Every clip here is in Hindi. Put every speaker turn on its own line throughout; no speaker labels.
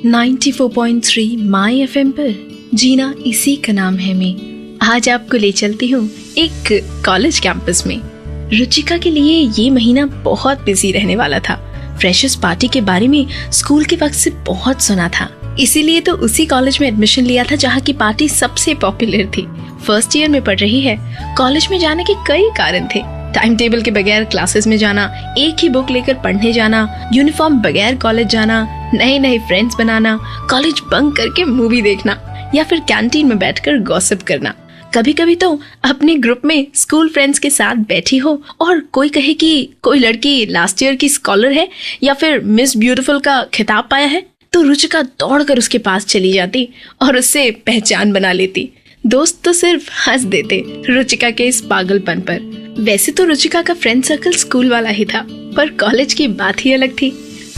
94.3 माई एफएम पर जीना इसी का नाम है मैं आज आपको ले चलती हूँ एक कॉलेज कैंपस में। रुचिका के लिए ये महीना बहुत बिजी रहने वाला था। फ्रेशर्स पार्टी के बारे में स्कूल के वक्त से बहुत सुना था, इसीलिए तो उसी कॉलेज में एडमिशन लिया था जहाँ की पार्टी सबसे पॉपुलर थी। फर्स्ट ईयर में पढ़ रही है। कॉलेज में जाने के कई कारण थे। टाइम टेबल के बगैर क्लासेस में जाना, एक ही बुक लेकर पढ़ने जाना, यूनिफॉर्म बगैर कॉलेज जाना, नए नए फ्रेंड्स बनाना, कॉलेज बंक करके मूवी देखना या फिर कैंटीन में बैठकर गॉसिप करना। कभी कभी तो अपने ग्रुप में स्कूल फ्रेंड्स के साथ बैठी हो और कोई कहे कि कोई लड़की लास्ट ईयर की स्कॉलर है या फिर मिस ब्यूटीफुल का खिताब पाया है, तो रुचिका दौड़कर उसके पास चली जाती और उससे पहचान बना लेती। दोस्त तो सिर्फ हंस देते रुचिका के इस पागलपन पर। वैसे तो रुचिका का फ्रेंड सर्कल स्कूल वाला ही था, पर कॉलेज की बात ही अलग थी।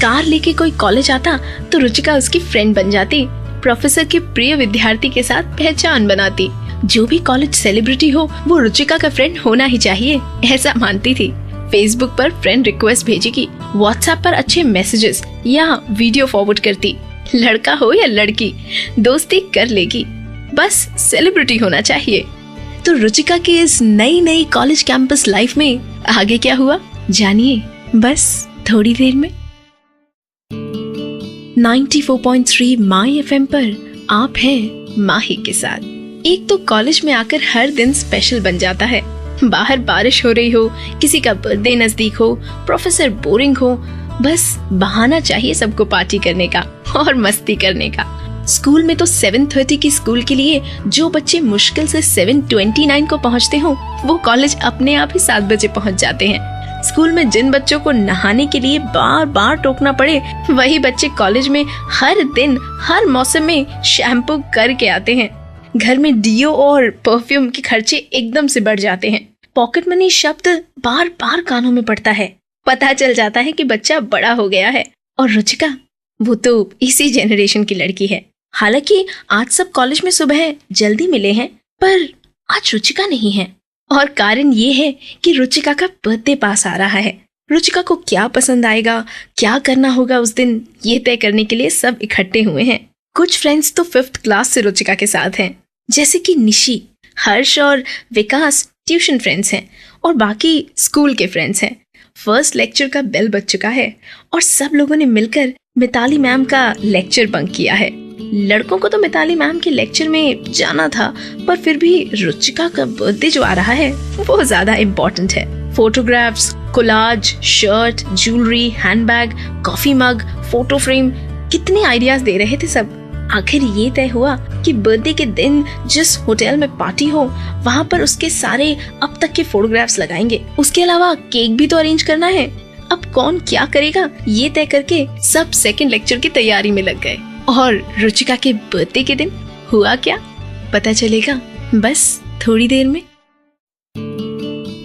कार लेके कोई कॉलेज आता तो रुचिका उसकी फ्रेंड बन जाती। प्रोफेसर के प्रिय विद्यार्थी के साथ पहचान बनाती। जो भी कॉलेज सेलिब्रिटी हो वो रुचिका का फ्रेंड होना ही चाहिए, ऐसा मानती थी। फेसबुक पर फ्रेंड रिक्वेस्ट भेजेगी, व्हाट्सएप पर अच्छे मैसेजेस या वीडियो फॉरवर्ड करती। लड़का हो या लड़की, दोस्ती कर लेगी, बस सेलिब्रिटी होना चाहिए। तो रुचिका की इस नई नई कॉलेज कैंपस लाइफ में आगे क्या हुआ, जानिए बस थोड़ी देर में। 94.3 माई एफएम पर आप हैं माही के साथ। एक तो कॉलेज में आकर हर दिन स्पेशल बन जाता है। बाहर बारिश हो रही हो, किसी का बर्थडे नजदीक हो, प्रोफेसर बोरिंग हो, बस बहाना चाहिए सबको पार्टी करने का और मस्ती करने का। स्कूल में तो 7:30 की स्कूल के लिए जो बच्चे मुश्किल से 7:29 को पहुंचते हो, वो कॉलेज अपने आप ही 7 बजे पहुंच जाते हैं। स्कूल में जिन बच्चों को नहाने के लिए बार बार टोकना पड़े, वही बच्चे कॉलेज में हर दिन हर मौसम में शैम्पू करके आते हैं। घर में डीओ और परफ्यूम के खर्चे एकदम से बढ़ जाते हैं। पॉकेट मनी शब्द बार बार कानों में पड़ता है। पता चल जाता है कि बच्चा बड़ा हो गया है। और रुचिका, वो तो इसी जेनरेशन की लड़की है। हालांकि आज सब कॉलेज में सुबह जल्दी मिले हैं, पर आज रुचिका नहीं है। और कारण ये है कि रुचिका का बर्थडे पास आ रहा है। रुचिका को क्या पसंद आएगा, क्या करना होगा उस दिन, ये तय करने के लिए सब इकट्ठे हुए हैं। कुछ फ्रेंड्स तो 5th क्लास से रुचिका के साथ हैं, जैसे कि निशी, हर्ष और विकास ट्यूशन फ्रेंड्स हैं और बाकी स्कूल के फ्रेंड्स हैं। फर्स्ट लेक्चर का बेल बज चुका है और सब लोगों ने मिलकर मिताली मैम का लेक्चर बंक किया है। लड़कों को तो मिताली मैम के लेक्चर में जाना था, पर फिर भी रुचिका का बर्थडे जो आ रहा है वो ज्यादा इम्पोर्टेंट है। Photographs, collage, shirt, jewellery, handbag, coffee mug, photo frame, कितने आइडियाज दे रहे थे सब। आखिर ये तय हुआ कि बर्थडे के दिन जिस होटल में पार्टी हो, वहाँ पर उसके सारे अब तक के फोटोग्राफ्स लगाएंगे। उसके अलावा केक भी तो अरेंज करना है। अब कौन क्या करेगा, ये तय करके सब सेकंड लेक्चर की तैयारी में लग गए। और रुचिका के बर्थडे के दिन हुआ क्या, पता चलेगा बस थोड़ी देर में।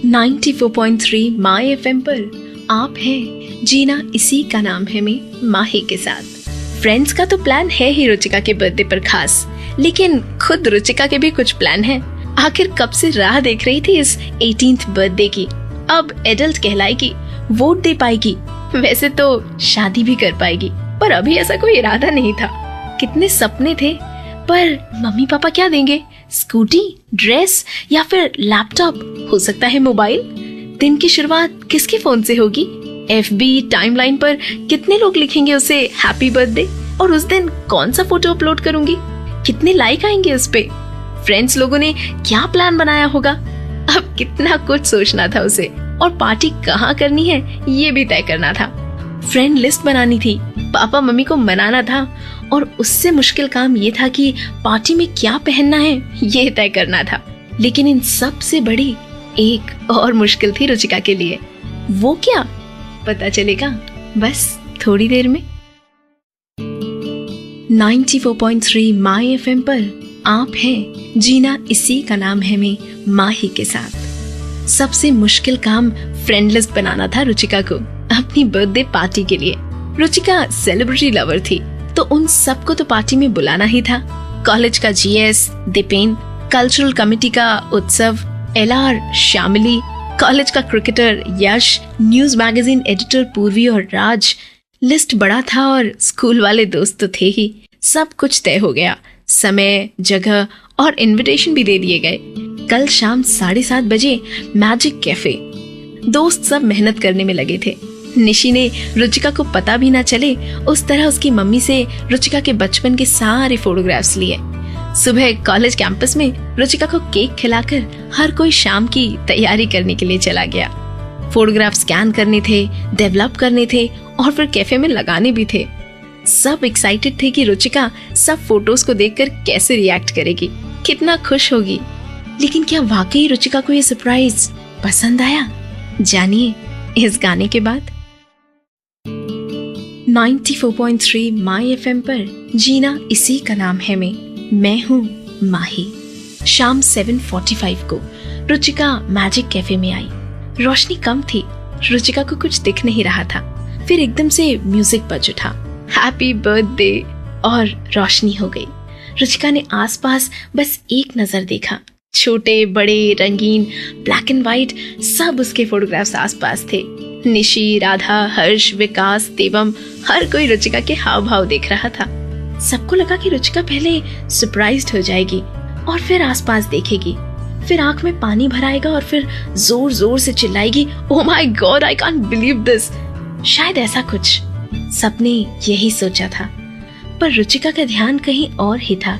94.3 माई एफएम पर आप हैं जीना इसी का नाम है मैं माही के साथ। फ्रेंड्स का तो प्लान है ही रुचिका के बर्थडे पर खास, लेकिन खुद रुचिका के भी कुछ प्लान हैं। आखिर कब से राह देख रही थी इस 18th बर्थडे की। अब एडल्ट कहलाएगी, वोट दे पाएगी, वैसे तो शादी भी कर पाएगी, पर अभी ऐसा कोई इरादा नहीं था। कितने सपने थे, पर मम्मी पापा क्या देंगे, स्कूटी, ड्रेस या फिर लैपटॉप, हो सकता है मोबाइल। दिन की शुरुआत किसके फोन से होगी, FB टाइमलाइन पर कितने लोग लिखेंगे उसे हैप्पी बर्थडे, और उस दिन कौन सा फोटो अपलोड करूंगी, कितने लाइक आएंगे उस पे, फ्रेंड्स लोगों ने क्या प्लान बनाया होगा। अब कितना कुछ सोचना था उसे, और पार्टी कहाँ करनी है ये भी तय करना था। फ्रेंड लिस्ट बनानी थी, पापा मम्मी को मनाना था, और उससे मुश्किल काम ये था कि पार्टी में क्या पहनना है ये तय करना था। लेकिन इन सब से बड़ी एक और मुश्किल थी रुचिका के लिए। वो क्या, पता चलेगा बस थोड़ी देर में। 94.3 माई एफएम पर आप हैं जीना इसी का नाम है मैं माही के साथ। सबसे मुश्किल काम फ्रेंड लिस्ट बनाना था रुचिका को अपनी बर्थडे पार्टी के लिए। रुचिका सेलिब्रिटी लवर थी, तो उन सबको तो पार्टी में बुलाना ही था। कॉलेज का GS दीपेन, कल्चरल कमेटी का उत्सव LR शामिली, कॉलेज का क्रिकेटर यश, न्यूज मैगजीन एडिटर पूर्वी और राज, लिस्ट बड़ा था और स्कूल वाले दोस्त तो थे ही। सब कुछ तय हो गया, समय, जगह और इनविटेशन भी दे दिए गए। कल शाम 7:30 बजे मैजिक कैफे। दोस्त सब मेहनत करने में लगे थे। निशी ने रुचिका को पता भी ना चले उस तरह उसकी मम्मी से रुचिका के बचपन के सारे फोटोग्राफ्स लिए। सुबह कॉलेज कैंपस में रुचिका को केक खिलाकर हर कोई शाम की तैयारी करने के लिए चला गया। फोटोग्राफ स्कैन करने थे, डेवलप करने थे और फिर कैफे में लगाने भी थे। सब एक्साइटेड थे कि रुचिका सब फोटोज को देखकर कैसे रिएक्ट करेगी, कितना खुश होगी। लेकिन क्या वाकई रुचिका को ये सरप्राइज पसंद आया? जानिए इस गाने के बाद। 94.3 माई FM पर जीना इसी का नाम है मैं हूँ माही। शाम 7:45 को रुचिका मैजिक कैफे में आई। रोशनी कम थी, रुचिका को कुछ दिख नहीं रहा था। फिर एकदम से म्यूजिक बज उठा, हैप्पी बर्थडे, और रोशनी हो गई। रुचिका ने आसपास बस एक नजर देखा। छोटे बड़े रंगीन ब्लैक एंड व्हाइट सब उसके फोटोग्राफ्स आसपास थे। निशी, राधा, हर्ष, विकास, देवम, हर कोई रुचिका के हाव भाव देख रहा था। सबको लगा कि रुचिका पहले सरप्राइज्ड हो जाएगी और फिर आसपास देखेगी, फिर आंख में पानी भराएगा और फिर जोर जोर से चिल्लाएगी, oh my god, I can't believe this. शायद ऐसा कुछ सबने यही सोचा था, पर रुचिका का ध्यान कहीं और ही था।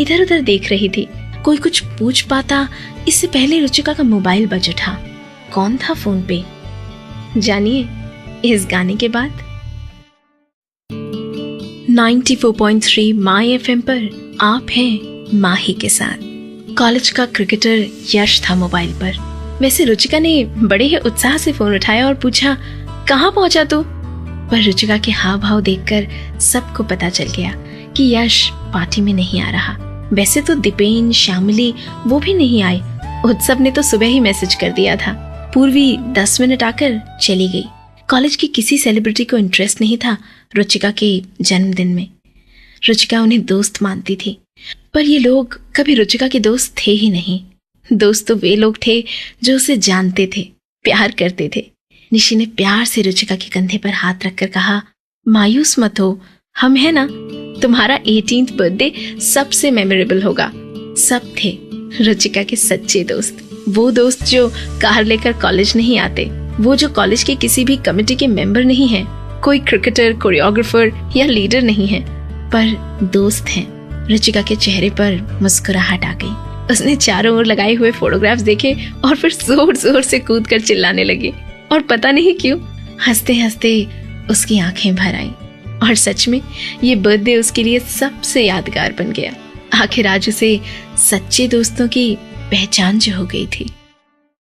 इधर उधर देख रही थी, कोई कुछ पूछ पाता इससे पहले रुचिका का मोबाइल बज उठा। कौन था फोन पे? जानिए इस गाने के बाद। 94.3 माई FM पर आप हैं माही के साथ। कॉलेज का क्रिकेटर यश था मोबाइल पर। वैसे रुचिका ने बड़े ही उत्साह से फोन उठाया और पूछा, कहाँ पहुंचा तू? पर रुचिका के हाव भाव देखकर सबको पता चल गया कि यश पार्टी में नहीं आ रहा। वैसे तो दीपेन, श्यामिली वो भी नहीं आए। उत्सव ने तो सुबह ही मैसेज कर दिया था। पूर्वी 10 मिनट आकर चली गई। कॉलेज की किसी सेलिब्रिटी को इंटरेस्ट नहीं था रुचिका के जन्मदिन में। रुचिका उन्हें दोस्त मानती थी, पर ये लोग कभी रुचिका के दोस्त थे ही नहीं। दोस्त तो वे लोग थे जो उसे जानते थे, प्यार करते थे। निशी ने प्यार से रुचिका के कंधे पर हाथ रखकर कहा, मायूस मत हो, हम है ना, तुम्हारा 18th बर्थडे सबसे मेमोरेबल होगा। सब थे रुचिका के सच्चे दोस्त, वो दोस्त जो कार लेकर कॉलेज नहीं आते, वो जो कॉलेज के किसी भी कमेटी के मेंबर नहीं हैं, कोई क्रिकेटर, कोरियोग्राफर या लीडर नहीं है, पर दोस्त हैं। रुचिका के चेहरे पर मुस्कुराहट आ गई। उसने चारों ओर लगाए हुए फोटोग्राफ्स देखे और फिर जोर जोर से कूदकर चिल्लाने लगी। और पता नहीं क्यों हंसते हंसते उसकी आंखें भर आईं। और सच में ये बर्थडे उसके लिए सबसे यादगार बन गया। आखिर आज उसे सच्चे दोस्तों की पहचान जो हो गई थी।